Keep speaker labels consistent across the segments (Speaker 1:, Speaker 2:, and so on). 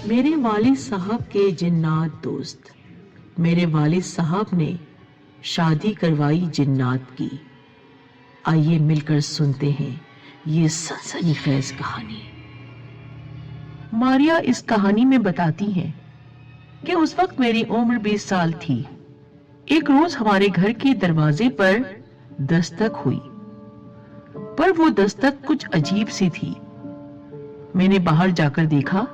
Speaker 1: میرے والد صاحب کے جنات دوست، میرے والد صاحب نے شادی کروائی جنات کی۔ آئیے مل کر سنتے ہیں یہ سنسنی خیز کہانی۔ ماریا اس کہانی میں بتاتی ہے کہ اس وقت میری عمر 20 سال تھی۔ ایک روز ہمارے گھر کے دروازے پر دستک ہوئی، پر وہ دستک کچھ عجیب سی تھی۔ میں نے باہر جا کر دیکھا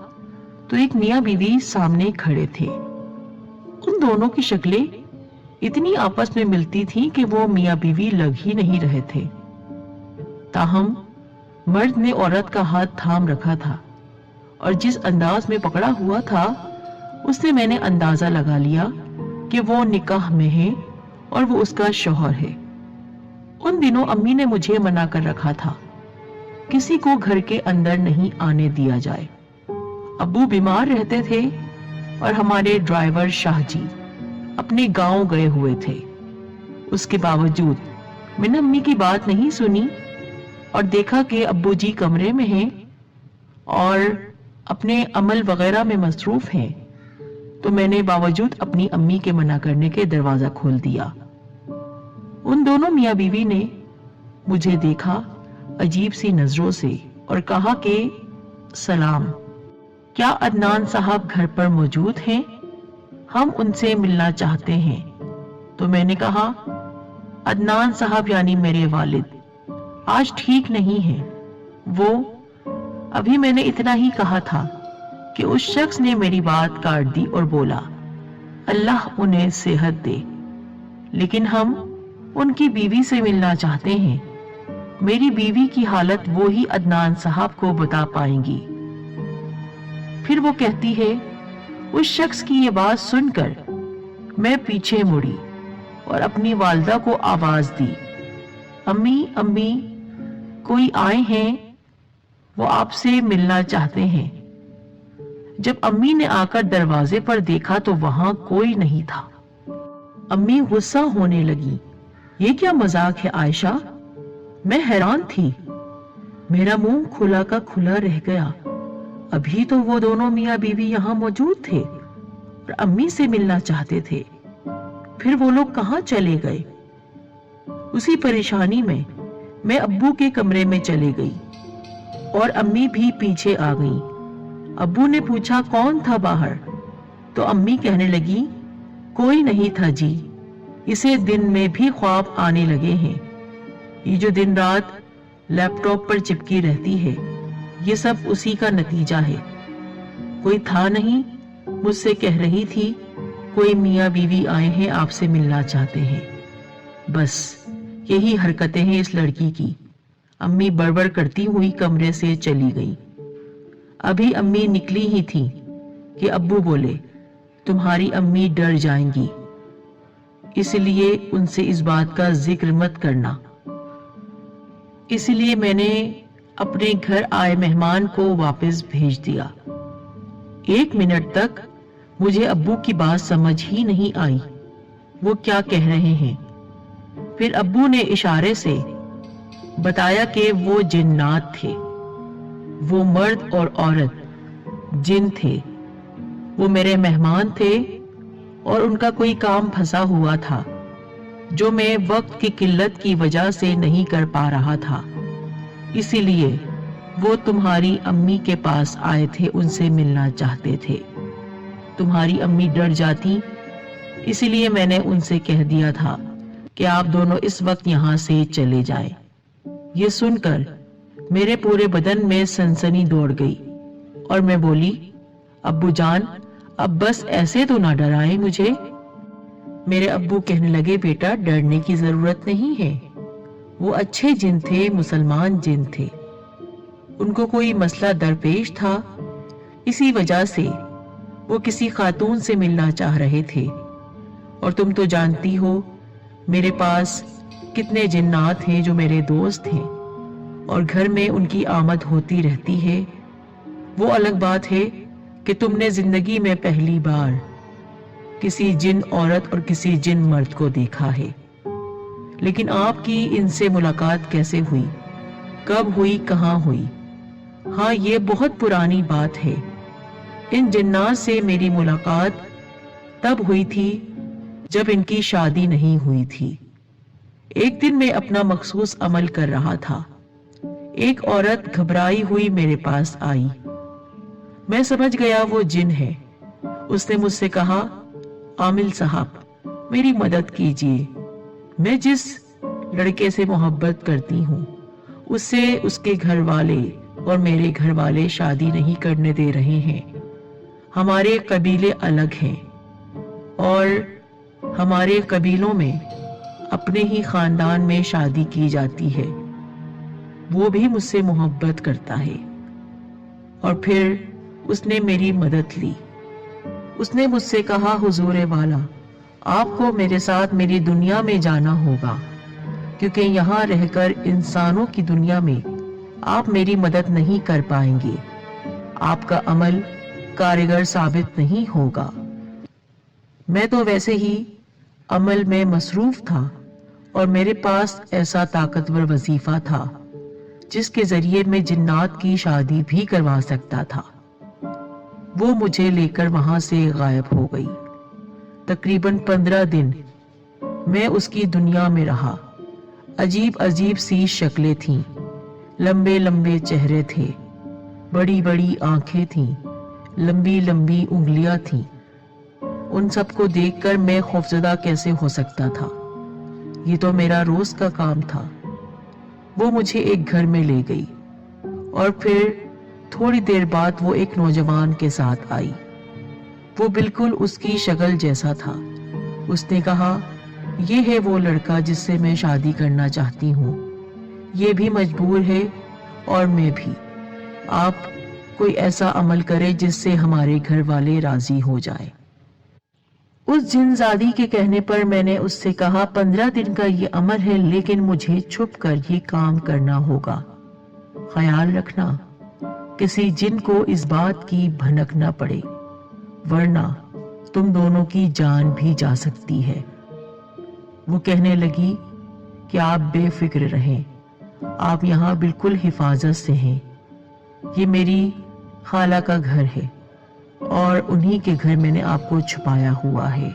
Speaker 1: تو ایک میاں بیوی سامنے کھڑے تھے۔ ان دونوں کی شکلیں اتنی آپس میں ملتی تھیں کہ وہ میاں بیوی لگ ہی نہیں رہے تھے۔ تاہم مرد نے عورت کا ہاتھ تھام رکھا تھا اور جس انداز میں پکڑا ہوا تھا اس سے میں نے اندازہ لگا لیا کہ وہ نکاح میں ہے اور وہ اس کا شوہر ہے۔ ان دنوں امی نے مجھے منع کر رکھا تھا کسی کو گھر کے اندر نہیں آنے دیا جائے۔ ابو بیمار رہتے تھے اور ہمارے ڈرائیور شاہ جی اپنے گاؤں گئے ہوئے تھے۔ اس کے باوجود میں نے امی کی بات نہیں سنی اور دیکھا کہ ابو جی کمرے میں ہیں اور اپنے عمل وغیرہ میں مصروف ہیں، تو میں نے باوجود اپنی امی کے منع کرنے کے دروازہ کھول دیا۔ ان دونوں میاں بیوی نے مجھے دیکھا عجیب سی نظروں سے اور کہا کہ سلام، کیا عدنان صاحب گھر پر موجود ہیں؟ ہم ان سے ملنا چاہتے ہیں۔ تو میں نے کہا عدنان صاحب یعنی میرے والد آج ٹھیک نہیں ہیں۔ وہ ابھی میں نے اتنا ہی کہا تھا کہ اس شخص نے میری بات کاٹ دی اور بولا اللہ انہیں صحت دے، لیکن ہم ان کی بیوی سے ملنا چاہتے ہیں۔ میری بیوی کی حالت وہی عدنان صاحب کو بتا پائیں گی۔ پھر وہ کہتی ہے اس شخص کی یہ بات سن کر میں پیچھے مڑی اور اپنی والدہ کو آواز دی، امی امی کوئی آئے ہیں، وہ آپ سے ملنا چاہتے ہیں۔ جب امی نے آ کر دروازے پر دیکھا تو وہاں کوئی نہیں تھا۔ امی غصہ ہونے لگی، یہ کیا مذاق ہے عائشہ؟ میں حیران تھی، میرا منہ کھلا کا کھلا رہ گیا۔ ابھی تو وہ دونوں میاں بیوی یہاں موجود تھے اور امی سے ملنا چاہتے تھے، پھر وہ لوگ کہاں چلے گئے؟ اسی پریشانی میں میں ابو کے کمرے میں چلے گئی اور امی بھی پیچھے آ گئی۔ ابو نے پوچھا کون تھا باہر، تو امی کہنے لگی کوئی نہیں تھا جی، اسے دن میں بھی خواب آنے لگے ہیں۔ یہ جو دن رات لیپ ٹاپ پر چپکی رہتی ہے یہ سب اسی کا نتیجہ ہے۔ کوئی تھا نہیں، مجھ سے کہہ رہی تھی کوئی میاں بیوی آئے ہیں آپ سے ملنا چاہتے ہیں۔ بس یہی حرکتیں ہیں اس لڑکی کی۔ امی بڑبڑ کرتی ہوئی کمرے سے چلی گئی۔ ابھی امی نکلی ہی تھی کہ ابو بولے تمہاری امی ڈر جائیں گی، اس لیے ان سے اس بات کا ذکر مت کرنا۔ اس لیے میں نے اپنے گھر آئے مہمان کو واپس بھیج دیا۔ 1 منٹ تک مجھے ابو کی بات سمجھ ہی نہیں آئی، وہ کیا کہہ رہے ہیں۔ پھر ابو نے اشارے سے بتایا کہ وہ جنات تھے، وہ مرد اور عورت جن تھے، وہ میرے مہمان تھے اور ان کا کوئی کام پھنسا ہوا تھا جو میں وقت کی قلت کی وجہ سے نہیں کر پا رہا تھا، اسی لیے وہ تمہاری امی کے پاس آئے تھے، ان سے ملنا چاہتے تھے۔ تمہاری امی ڈر جاتی، اسی لیے میں نے ان سے کہہ دیا تھا کہ آپ دونوں اس وقت یہاں سے چلے جائیں۔ یہ سن کر میرے پورے بدن میں سنسنی دوڑ گئی اور میں بولی ابو جان اب بس ایسے تو نہ ڈرائیں مجھے۔ میرے ابو کہنے لگے بیٹا ڈرنے کی ضرورت نہیں ہے، وہ اچھے جن تھے، مسلمان جن تھے، ان کو کوئی مسئلہ درپیش تھا، اسی وجہ سے وہ کسی خاتون سے ملنا چاہ رہے تھے، اور تم تو جانتی ہو میرے پاس کتنے جنات ہیں جو میرے دوست ہیں اور گھر میں ان کی آمد ہوتی رہتی ہے۔ وہ الگ بات ہے کہ تم نے زندگی میں پہلی بار کسی جن عورت اور کسی جن مرد کو دیکھا ہے، لیکن آپ کی ان سے ملاقات کیسے ہوئی، کب ہوئی، کہاں ہوئی؟ ہاں یہ بہت پرانی بات ہے، ان جنات سے میری ملاقات تب ہوئی تھی جب ان کی شادی نہیں ہوئی تھی۔ ایک دن میں اپنا مخصوص عمل کر رہا تھا، ایک عورت گھبرائی ہوئی میرے پاس آئی۔ میں سمجھ گیا وہ جن ہے۔ اس نے مجھ سے کہا، عامل صاحب میری مدد کیجیے، میں جس لڑکے سے محبت کرتی ہوں اس سے اس کے گھر والے اور میرے گھر والے شادی نہیں کرنے دے رہے ہیں۔ ہمارے قبیلے الگ ہیں اور ہمارے قبیلوں میں اپنے ہی خاندان میں شادی کی جاتی ہے۔ وہ بھی مجھ سے محبت کرتا ہے۔ اور پھر اس نے میری مدد لی۔ اس نے مجھ سے کہا، حضور والا آپ کو میرے ساتھ میری دنیا میں جانا ہوگا، کیونکہ یہاں رہ کر انسانوں کی دنیا میں آپ میری مدد نہیں کر پائیں گے، آپ کا عمل کارگر ثابت نہیں ہوگا۔ میں تو ویسے ہی عمل میں مصروف تھا اور میرے پاس ایسا طاقتور وظیفہ تھا جس کے ذریعے میں جنات کی شادی بھی کروا سکتا تھا۔ وہ مجھے لے کر وہاں سے غائب ہو گئی۔ تقریباً 15 دن میں اس کی دنیا میں رہا۔ عجیب عجیب سی شکلیں تھیں، لمبے لمبے چہرے تھے، بڑی بڑی آنکھیں تھیں، لمبی لمبی انگلیاں تھیں۔ ان سب کو دیکھ کر میں خوفزدہ کیسے ہو سکتا تھا؟ یہ تو میرا روز کا کام تھا۔ وہ مجھے ایک گھر میں لے گئی اور پھر تھوڑی دیر بعد وہ ایک نوجوان کے ساتھ آئی۔ وہ بالکل اس کی شکل جیسا تھا۔ اس نے کہا، یہ ہے وہ لڑکا جس سے میں شادی کرنا چاہتی ہوں۔ یہ بھی مجبور ہے اور میں بھی۔ آپ کوئی ایسا عمل کرے جس سے ہمارے گھر والے راضی ہو جائیں۔ اس جن زادی کے کہنے پر میں نے اس سے کہا، 15 دن کا یہ عمل ہے، لیکن مجھے چھپ کر یہ کام کرنا ہوگا۔ خیال رکھنا کسی جن کو اس بات کی بھنک نہ پڑے، ورنہ تم دونوں کی جان بھی جا سکتی ہے۔ وہ کہنے لگی کہ آپ بے فکر رہیں، آپ یہاں بالکل حفاظت سے ہیں۔ یہ میری خالہ کا گھر ہے اور انہی کے گھر میں نے آپ کو چھپایا ہوا ہے۔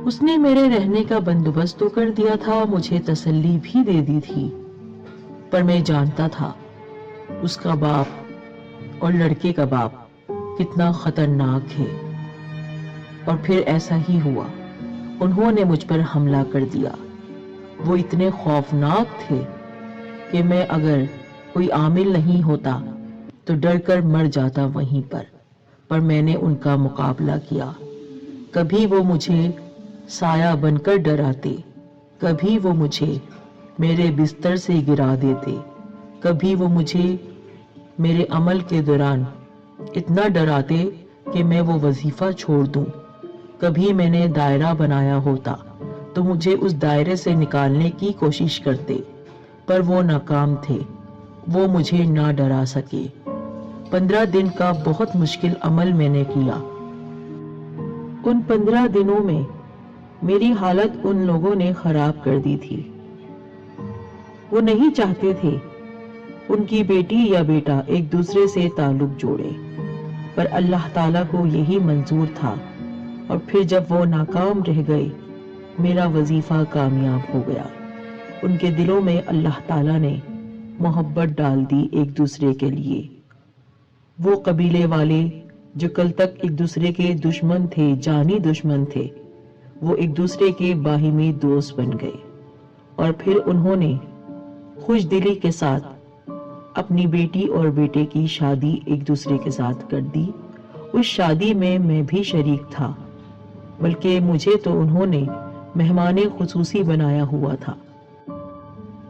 Speaker 1: اس نے میرے رہنے کا بندوبست تو کر دیا تھا، مجھے تسلی بھی دے دی تھی، پر میں جانتا تھا اس کا باپ اور لڑکے کا باپ کتنا خطرناک ہے۔ اور پھر ایسا ہی ہوا، انہوں نے مجھ پر حملہ کر دیا۔ وہ اتنے خوفناک تھے کہ میں اگر کوئی عامل نہیں ہوتا تو ڈر کر مر جاتا وہیں پر میں نے ان کا مقابلہ کیا۔ کبھی وہ مجھے سایہ بن کر ڈراتے، کبھی وہ مجھے میرے بستر سے گرا دیتے، کبھی وہ مجھے میرے عمل کے دوران اتنا ڈراتے کہ میں وہ وظیفہ چھوڑ دوں۔ کبھی میں نے دائرہ بنایا ہوتا تو مجھے اس دائرے سے نکالنے کی کوشش کرتے، پر وہ ناکام تھے، وہ مجھے نہ ڈرا سکے۔ 15 دن کا بہت مشکل عمل میں نے کیا۔ ان 15 دنوں میں میری حالت ان لوگوں نے خراب کر دی تھی۔ وہ نہیں چاہتے تھے ان کی بیٹی یا بیٹا ایک دوسرے سے تعلق جوڑے، پر اللہ تعالیٰ کو یہی منظور تھا، اور پھر جب وہ ناکام رہ گئے میرا وظیفہ کامیاب ہو گیا۔ ان کے دلوں میں اللہ تعالیٰ نے محبت ڈال دی ایک دوسرے کے لیے۔ وہ قبیلے والے جو کل تک ایک دوسرے کے دشمن تھے، جانی دشمن تھے، وہ ایک دوسرے کے باہمی دوست بن گئے، اور پھر انہوں نے خوش دلی کے ساتھ اپنی بیٹی اور بیٹے کی شادی ایک دوسرے کے ساتھ کر دی۔ اس شادی میں بھی شریک تھا، بلکہ مجھے تو انہوں نے مہمان خصوصی بنایا ہوا تھا۔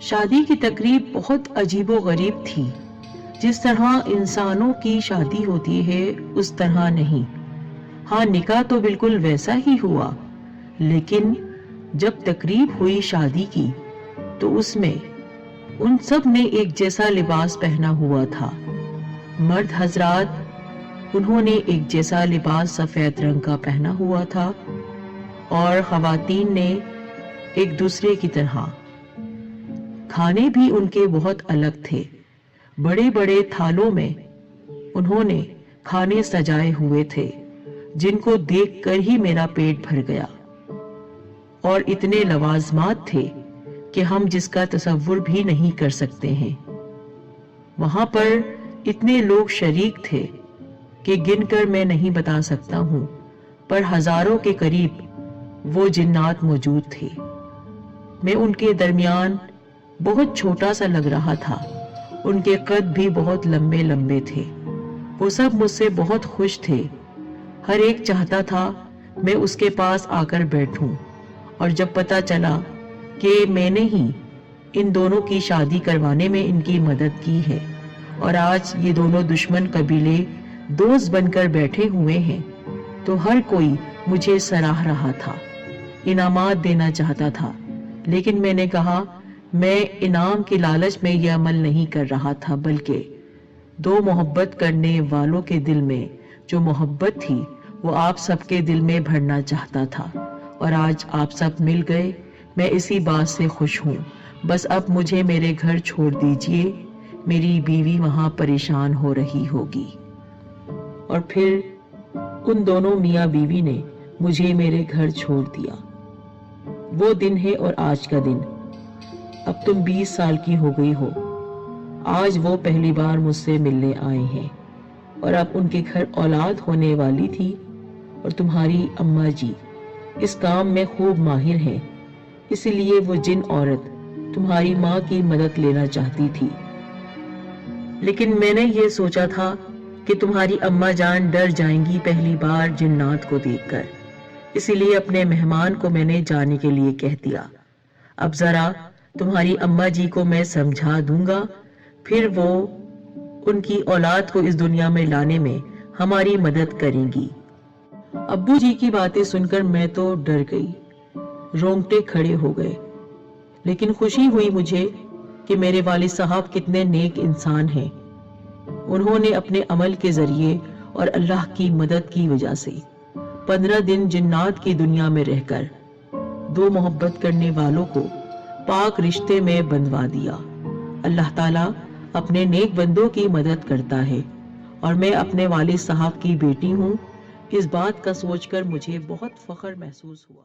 Speaker 1: شادی کی تقریب بہت عجیب و غریب تھی۔ جس طرح انسانوں کی شادی ہوتی ہے اس طرح نہیں۔ ہاں، نکاح تو بالکل ویسا ہی ہوا، لیکن جب تقریب ہوئی شادی کی تو اس میں ان سب نے ایک جیسا لباس پہنا ہوا تھا۔ مرد حضرات انہوں نے ایک جیسا لباس سفید رنگ کا پہنا ہوا تھا، اور خواتین نے ایک دوسرے کی طرح۔ کھانے بھی ان کے بہت الگ تھے۔ بڑے بڑے تھالوں میں انہوں نے کھانے سجائے ہوئے تھے جن کو دیکھ کر ہی میرا پیٹ بھر گیا، اور اتنے لوازمات تھے کہ ہم جس کا تصور بھی نہیں کر سکتے ہیں۔ وہاں پر اتنے لوگ شریک تھے کہ گن کر میں نہیں بتا سکتا ہوں، پر ہزاروں کے قریب وہ جنات موجود تھے۔ میں ان کے درمیان بہت چھوٹا سا لگ رہا تھا، ان کے قد بھی بہت لمبے لمبے تھے۔ وہ سب مجھ سے بہت خوش تھے، ہر ایک چاہتا تھا میں اس کے پاس آ کر بیٹھوں، اور جب پتا چلا کہ میں نے ہی ان دونوں کی شادی کروانے میں ان کی مدد کی ہے، اور آج یہ دونوں دشمن قبیلے دوست بن کر بیٹھے ہوئے ہیں، تو ہر کوئی مجھے سراہ رہا تھا، انعامات دینا چاہتا تھا، لیکن میں نے کہا میں انعام کی لالچ میں یہ عمل نہیں کر رہا تھا، بلکہ دو محبت کرنے والوں کے دل میں جو محبت تھی وہ آپ سب کے دل میں بھرنا چاہتا تھا، اور آج آپ سب مل گئے، میں اسی بات سے خوش ہوں۔ بس اب مجھے میرے گھر چھوڑ دیجئے، میری بیوی وہاں پریشان ہو رہی ہوگی۔ اور پھر ان دونوں میاں بیوی نے مجھے میرے گھر چھوڑ دیا۔ وہ دن ہے اور آج کا دن، اب تم 20 سال کی ہو گئی ہو، آج وہ پہلی بار مجھ سے ملنے آئے ہیں، اور اب ان کے گھر اولاد ہونے والی تھی، اور تمہاری اماں جی اس کام میں خوب ماہر ہیں، اسی لیے وہ جن عورت تمہاری ماں کی مدد لینا چاہتی تھی، لیکن میں نے یہ سوچا تھا کہ تمہاری اماں جان ڈر جائیں گی پہلی بار جنات کو دیکھ کر، اسی لیے اپنے مہمان کو میں نے جانے کے لیے کہہ دیا۔ اب ذرا تمہاری اماں جی کو میں سمجھا دوں گا، پھر وہ ان کی اولاد کو اس دنیا میں لانے میں ہماری مدد کریں گی۔ ابو جی کی باتیں سن کر میں تو ڈر گئی، رونگٹے کھڑے ہو گئے، لیکن خوشی ہوئی مجھے کہ میرے والد صاحب کتنے نیک انسان ہیں۔ انہوں نے اپنے عمل کے ذریعے اور اللہ کی مدد کی وجہ سے 15 دن جنات کی دنیا میں رہ کر دو محبت کرنے والوں کو پاک رشتے میں بندھوا دیا۔ اللہ تعالیٰ اپنے نیک بندوں کی مدد کرتا ہے، اور میں اپنے والد صاحب کی بیٹی ہوں، اس بات کا سوچ کر مجھے بہت فخر محسوس ہوا۔